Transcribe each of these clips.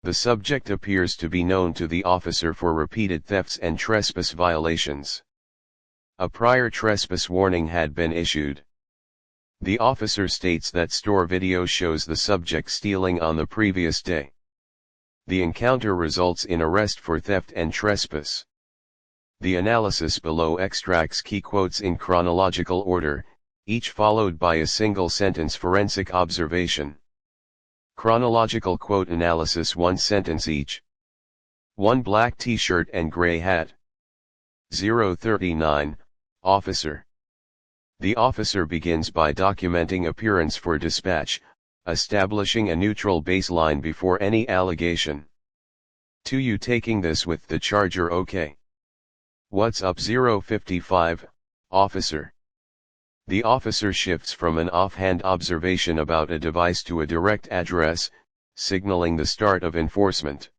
The subject appears to be known to the officer for repeated thefts and trespass violations. A prior trespass warning had been issued. The officer states that store video shows the subject stealing on the previous day. The encounter results in arrest for theft and trespass. The analysis below extracts key quotes in chronological order, each followed by a single sentence forensic observation. Chronological quote analysis: 1 sentence each. 1 black t-shirt and gray hat. 039, officer. The officer begins by documenting appearance for dispatch, establishing a neutral baseline before any allegation. 2 You taking this with the charger okay? What's up? 055, officer. The officer shifts from an offhand observation about a device to a direct address, signaling the start of enforcement.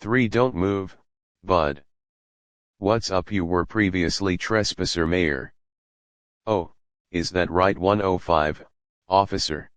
3 Don't move, bud. What's up? You were previously trespasser mayor. Oh, is that right? 105, officer.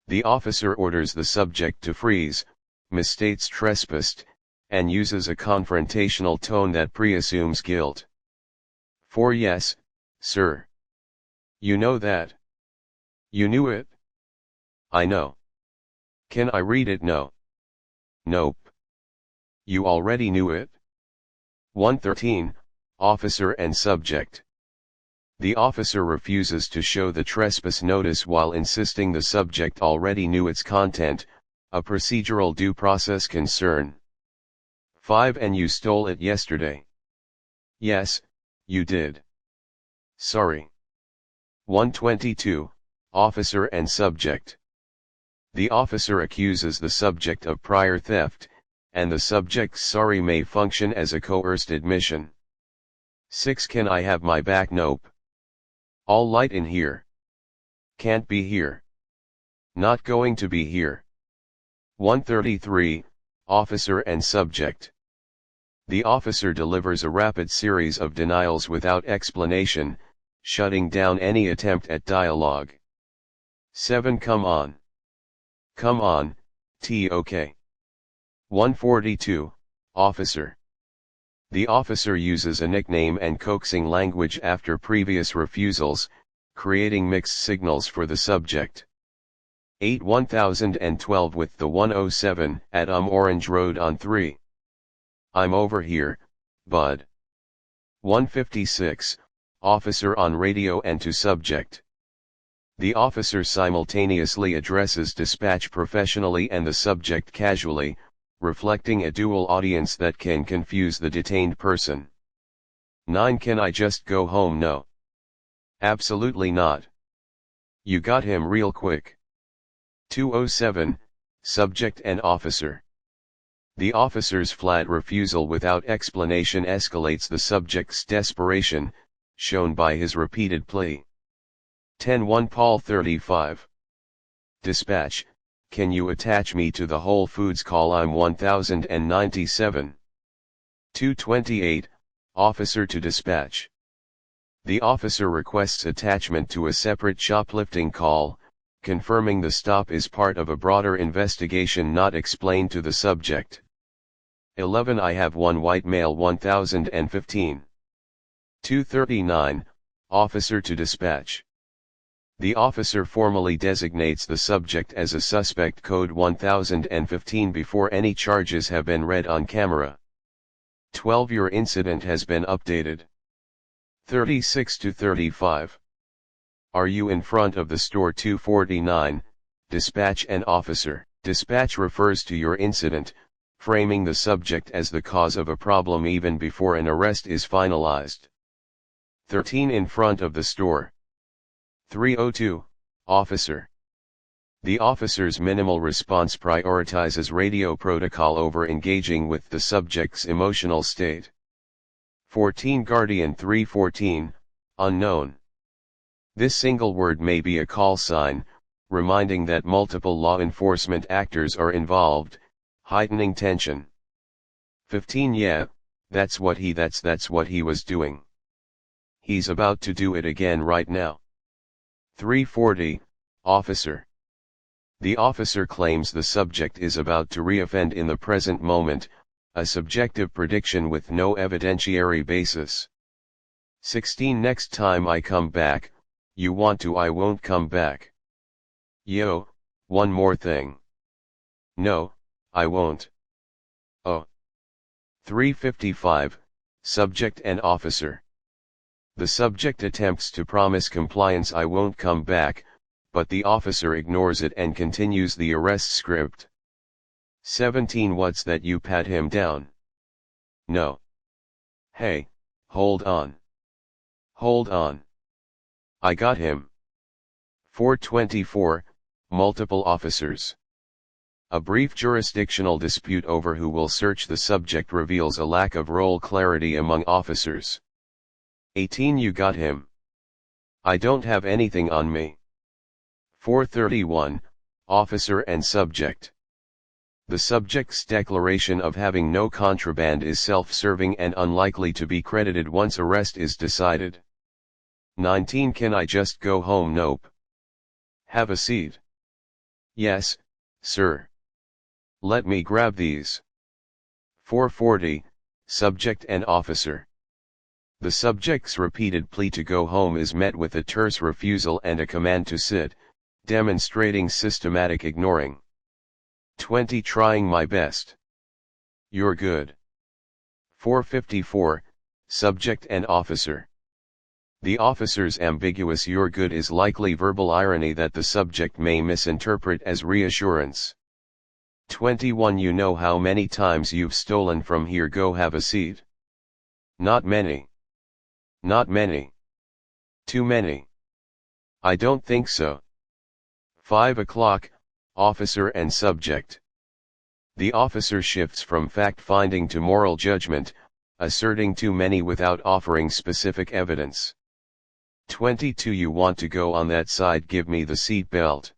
The officer orders the subject to freeze, misstates trespassed, and uses a confrontational tone that preassumes guilt. 4 Yes, sir. You know that. You knew it? I know. Can I read it? No. Nope. You already knew it? 113, officer and subject. The officer refuses to show the trespass notice while insisting the subject already knew its content, a procedural due process concern. 5 And you stole it yesterday? Yes, you did. Sorry. 122, officer and subject. The officer accuses the subject of prior theft, and the subject's sorry may function as a coerced admission. 6 Can I have my back? Nope. All light in here. Can't be here. Not going to be here. 133, officer and subject. The officer delivers a rapid series of denials without explanation, shutting down any attempt at dialogue. 7 Come on. Come on, okay. 142, officer. The officer uses a nickname and coaxing language after previous refusals, creating mixed signals for the subject. 8 1012 with the 107 at Orange Road on 3. I'm over here, bud. 156, officer on radio and to subject. The officer simultaneously addresses dispatch professionally and the subject casually, reflecting a dual audience that can confuse the detained person. 9 Can I just go home? No. Absolutely not. You got him real quick. 207, subject and officer. The officer's flat refusal without explanation escalates the subject's desperation, shown by his repeated plea. 10-1 Paul 35. Dispatch, can you attach me to the Whole Foods call? I'm 1097. 228, officer to dispatch. The officer requests attachment to a separate shoplifting call, confirming the stop is part of a broader investigation not explained to the subject. 11 I have one white male 1015. 239, officer to dispatch. The officer formally designates the subject as a suspect code 1015 before any charges have been read on camera. 12 Your incident has been updated. 36 to 35. Are you in front of the store? 249, dispatch and officer. Dispatch refers to your incident, framing the subject as the cause of a problem even before an arrest is finalized. 13 In front of the store. 302, officer. The officer's minimal response prioritizes radio protocol over engaging with the subject's emotional state. 14 Guardian. 314, unknown. This single word may be a call sign, reminding that multiple law enforcement actors are involved, heightening tension. 15 Yeah, that's what he was doing. He's about to do it again right now. 340, officer. The officer claims the subject is about to reoffend in the present moment, a subjective prediction with no evidentiary basis. 16 Next time I come back, you want to I won't come back. Yo, one more thing. No, I won't. Oh. 355, Subject and Officer. The subject attempts to promise compliance I won't come back, but the officer ignores it and continues the arrest script. 17 What's that you pat him down? No. Hey, hold on. Hold on. I got him. 424, Multiple officers. A brief jurisdictional dispute over who will search the subject reveals a lack of role clarity among officers. 18 You got him. I don't have anything on me. 431, Officer and Subject. The subject's declaration of having no contraband is self-serving and unlikely to be credited once arrest is decided. 19 Can I just go home? Nope. Have a seat. Yes, sir. Let me grab these. 440, Subject and Officer. The subject's repeated plea to go home is met with a terse refusal and a command to sit, demonstrating systematic ignoring. 20 Trying my best. You're good. 454, Subject and Officer. The officer's ambiguous "you're good" is likely verbal irony that the subject may misinterpret as reassurance. 21 You know how many times you've stolen from here? Go have a seat. Not many. Not many. Too many. I don't think so. 5 o'clock, Officer and Subject. The officer shifts from fact-finding to moral judgment, asserting too many without offering specific evidence. 22 You want to go on that side? Give me the seat belt.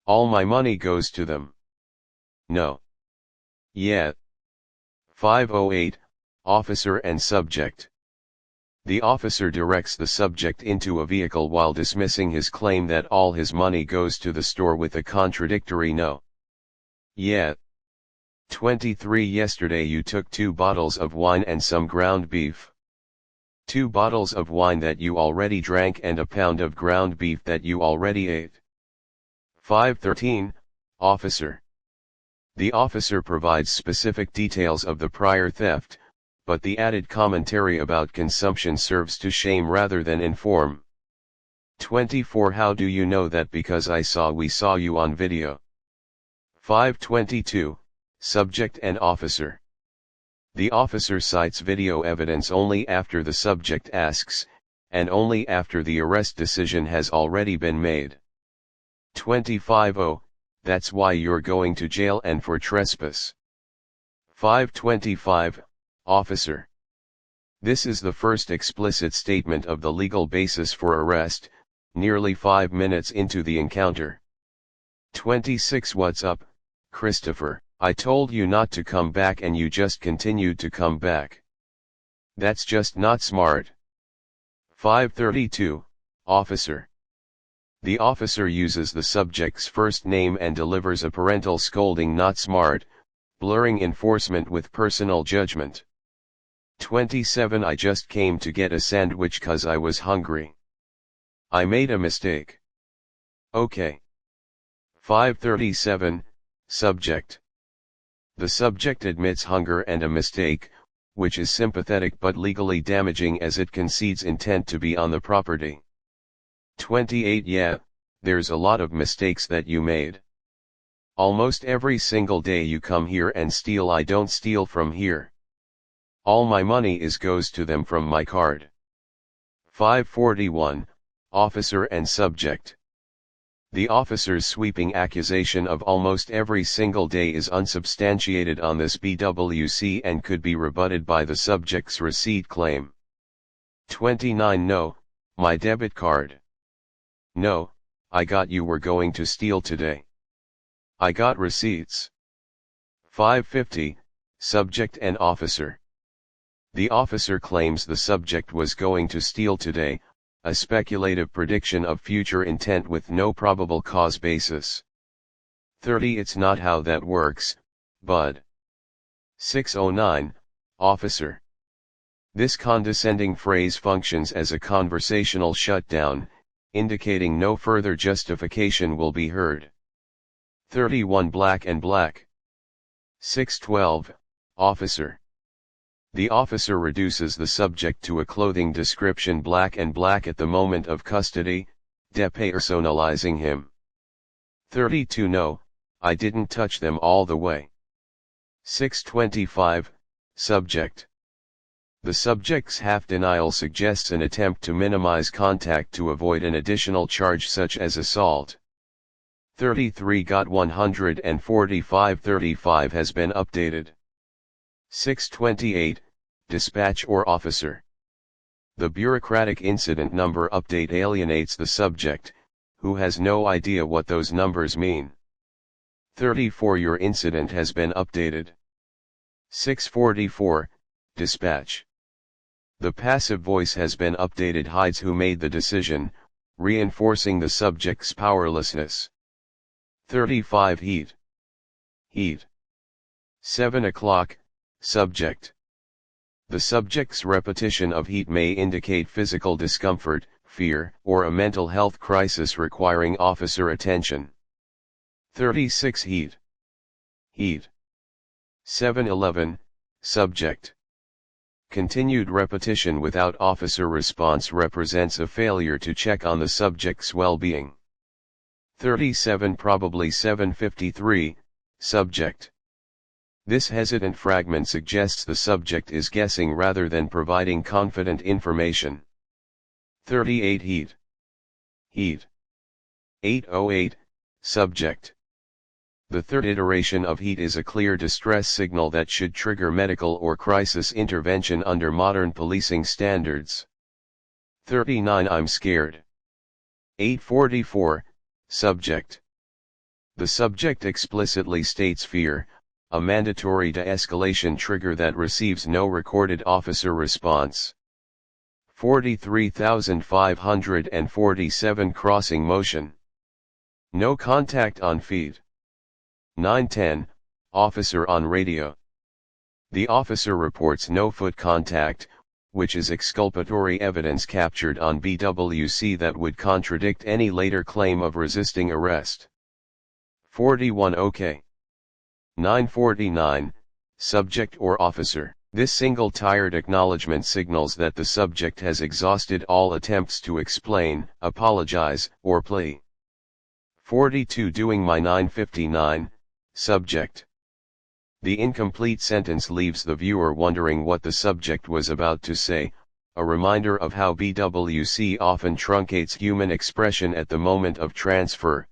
All my money goes to them. No. Yeah. 508, Officer and Subject. The officer directs the subject into a vehicle while dismissing his claim that all his money goes to the store with a contradictory no. Yeah. 23 Yesterday you took 2 bottles of wine and some ground beef. 2 bottles of wine that you already drank and a pound of ground beef that you already ate. 513, Officer. The officer provides specific details of the prior theft, but the added commentary about consumption serves to shame rather than inform. 24 How do you know that? Because we saw you on video. 522, Subject and Officer. The officer cites video evidence only after the subject asks, and only after the arrest decision has already been made. 25 That's why you're going to jail and for trespass. 525, Officer. This is the first explicit statement of the legal basis for arrest, nearly 5 minutes into the encounter. 26 What's up, Christopher? I told you not to come back and you just continued to come back. That's just not smart. 532, Officer. The officer uses the subject's first name and delivers a parental scolding. Not smart, blurring enforcement with personal judgment. 27 I just came to get a sandwich 'cause I was hungry. I made a mistake. Okay. 537, Subject. The subject admits hunger and a mistake, which is sympathetic but legally damaging as it concedes intent to be on the property. 28 Yeah, there's a lot of mistakes that you made. Almost every single day you come here and steal. I don't steal from here. All my money goes to them from my card. 541, Officer and Subject. The officer's sweeping accusation of almost every single day is unsubstantiated on this BWC and could be rebutted by the subject's receipt claim. 29 No, my debit card. No, I got you were going to steal today. I got receipts. 550, Subject and Officer. The officer claims the subject was going to steal today, a speculative prediction of future intent with no probable cause basis. 30 It's not how that works, bud. 609, Officer. This condescending phrase functions as a conversational shutdown, indicating no further justification will be heard. 31 Black and black. 612, Officer. The officer reduces the subject to a clothing description black and black at the moment of custody, depersonalizing him. 32 No, I didn't touch them all the way. 625, Subject. The subject's half-denial suggests an attempt to minimize contact to avoid an additional charge such as assault. 33 Got 145 35 has been updated. 628, Dispatch or Officer. The bureaucratic incident number update alienates the subject, who has no idea what those numbers mean. 34 Your incident has been updated. 644, Dispatch. The passive voice has been updated hides who made the decision, reinforcing the subject's powerlessness. 35 Heat. Heat. 7 o'clock, Subject. The subject's repetition of heat may indicate physical discomfort, fear, or a mental health crisis requiring officer attention. 36 Heat. Heat. 711, Subject. Continued repetition without officer response represents a failure to check on the subject's well-being. 37 Probably 753, Subject. This hesitant fragment suggests the subject is guessing rather than providing confident information. 38 Heat. Heat. 808, Subject. The third iteration of heat is a clear distress signal that should trigger medical or crisis intervention under modern policing standards. 39 I'm scared. 844, Subject. The subject explicitly states fear, a mandatory de-escalation trigger that receives no recorded officer response. 43,547 Crossing motion. No contact on feed. 910, Officer on radio. The officer reports no foot contact, which is exculpatory evidence captured on BWC that would contradict any later claim of resisting arrest. 41 OK. 949, Subject or Officer. This single-tired acknowledgement signals that the subject has exhausted all attempts to explain, apologize, or plea. 42 Doing my 959, Subject. The incomplete sentence leaves the viewer wondering what the subject was about to say, a reminder of how BWC often truncates human expression at the moment of transfer.